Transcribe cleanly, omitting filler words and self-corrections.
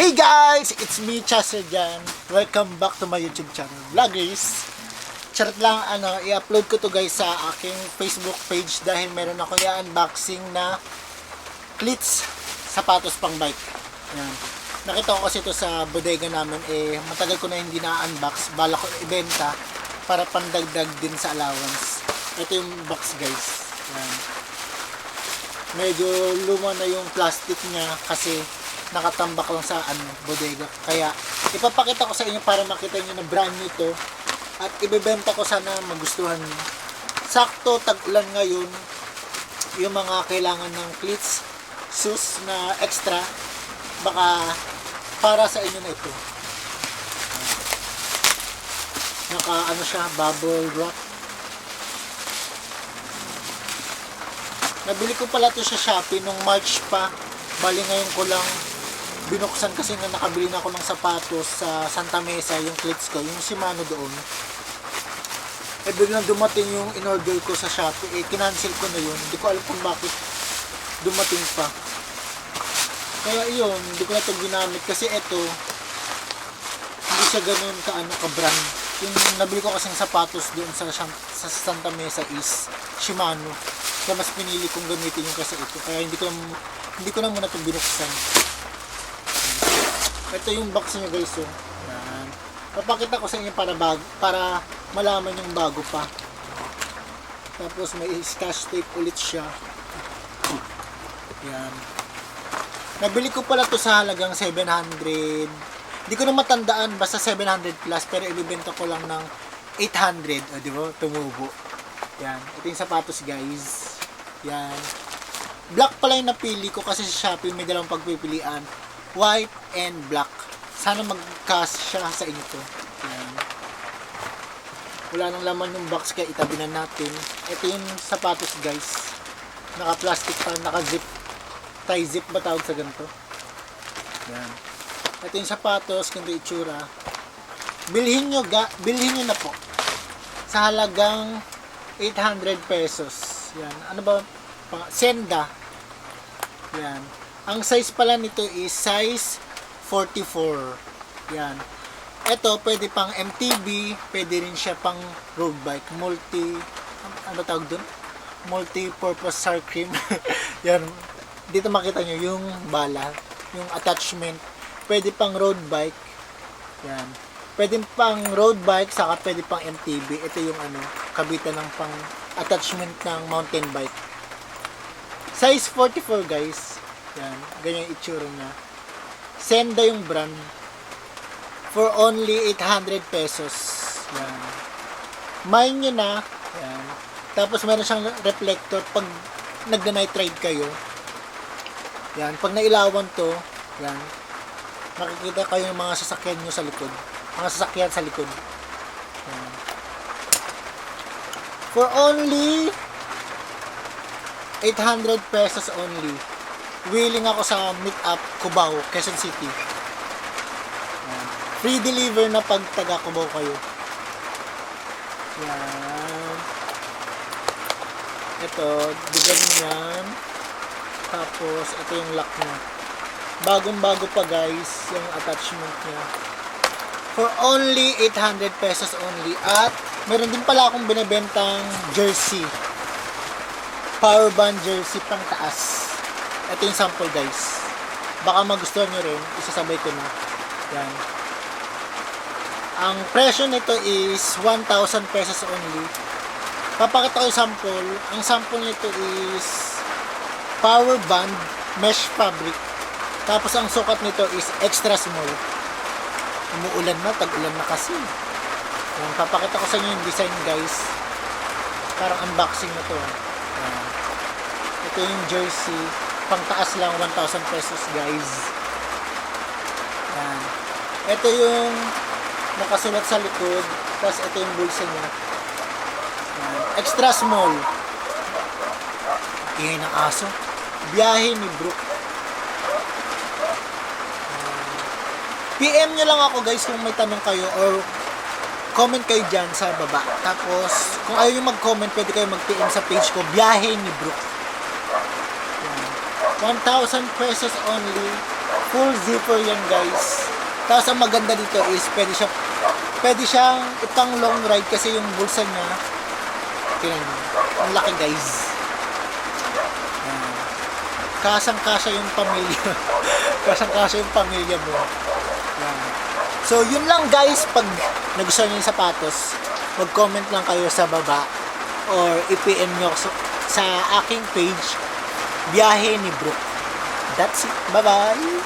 Hey guys! It's me, Chaser Jan. Welcome back to my YouTube channel, Vloggers. Charot lang, i-upload ko to guys sa aking Facebook page dahil meron ako i-unboxing na cleats, sapatos pang bike. Yan. Nakita ko kasi ito sa bodega namin, matagal ko na hindi na-unbox. Bala ko ibenta para pandagdag din sa allowance. Ito yung box guys. Yan. Medyo luma na yung plastic niya kasi nakatambak lang sa bodega. Kaya ipapakita ko sa inyo para makita niyo na brand new to at ibebenta ko, sana magustuhan niyo. Sakto tag-ulan ngayon, yung mga kailangan ng cleats, shoes na extra, baka para sa inyo na ito. Naka siya, bubble wrap. Nabili ko pala to sa Shopee nung March pa. Bali ngayon ko lang binuksan kasi nga nakabili na ako ng sapatos sa Santa Mesa, yung cleats ko, yung Shimano doon. Biglang dumating yung in-order ko sa Shopee, kinancel ko na yun. Hindi ko alam kung bakit dumating pa. Kaya yun, hindi ko na ito ginamit kasi ito, hindi siya ganun ka-brand. Yung nabili ko kasing sapatos doon sa Santa Mesa is Shimano. Kaya mas pinili kong gamitin yung kasi ito. Kaya hindi ko na muna ito binuksan. Ito yung box niya guys, oh. Yan. Papakita ko sa inyo para malaman yung bago pa. Tapos may scotch tape ulit siya. Yan. Nabili ko pala to sa halagang 700. Hindi ko na matandaan, basta 700 plus, pero ibibenta ko lang ng 800. O, di ba? Tumubo. Yan. Ito yung sapatos guys. Yan. Black pala yung napili ko kasi sa Shopee may dalawang pagpipilian. White and black. Sana mag-cast siya sa inyo to. Yan. Wala nang laman yung box kaya itabi na natin. Ito yung sapatos guys. Naka-plastic pa, naka-zip. Tie-zip ba tawag sa ganito? Yan. Ito yung sapatos, ganito itsura. Bilhin nyo na po. Sa halagang 800 pesos. Yan. Ano ba? Senda. Yan. Ang size pala nito is size 44. Yan. Ito, pwede pang MTB, pwede rin siya pang road bike. Ano tawag dun? Multi-purpose sour cream. Yan. Dito makita nyo yung bala, yung attachment. Pwede pang road bike. Yan. Pwede pang road bike, saka pwede pang MTB. Ito yung kabitan ng pang attachment ng mountain bike. Size 44 guys. Yan, ganyan yung itsura niya. Senda yung brand. For only 800 pesos. Yan. Mine nyo na. Yan. Tapos meron siyang reflector pag nagna-night ride kayo. Yan. Pag nailawan to, yan. Makikita kayo ng mga sasakyan nyo sa likod. Mga sasakyan sa likod. Yan. For only 800 pesos only. Willing ako sa Meetup Cubao, Quezon City. Yan. Free deliver na pag taga Cubao kayo. Yan. Ito, digan yan. Tapos, ito yung lock niya. Bagong-bago pa guys, yung attachment niya. For only 800 pesos only. At, meron din pala akong binibentang jersey. Power band jersey pang taas. Ito yung sample guys. Baka magustuhan nyo rin. Isasabay ko na. Yan. Ang presyo nito is 1,000 pesos only. Papakita ko yung sample. Ang sample nito is power band mesh fabric. Tapos ang sukat nito is extra small. Umuulan na. Tag-ulan na kasi. Yan. Papakita ko sa inyo yung design guys. Parang unboxing na to. Yan. Ito yung jersey. Pang taas lang, 1,000 pesos guys. Yan. Ito yung nakasulat sa likod. Tapos ito yung bulsa niya. Yan. Extra small. Ingay ng aso. Biyahe ni Brooke. PM nyo lang ako guys kung may tanong kayo or comment kayo dyan sa baba. Tapos kung ayaw nyo mag-comment, pwede kayo mag-PM sa page ko, Biyahe ni Brooke. 1,000 pesos only Full zipper yan guys. Tapos ang maganda dito is pwede siyang ipang long ride kasi yung bulsa niya, tingnan nyo, ang laki guys. Ayan. Kasang-kasya yung pamilya. Kasang-kasya yung pamilya mo. Ayan. So yun lang guys, pag nagustuhan nyo yung sapatos, mag-comment lang kayo sa baba or i-PM nyo sa aking page, Biyahe ni Brooke. That's it. Bye-bye!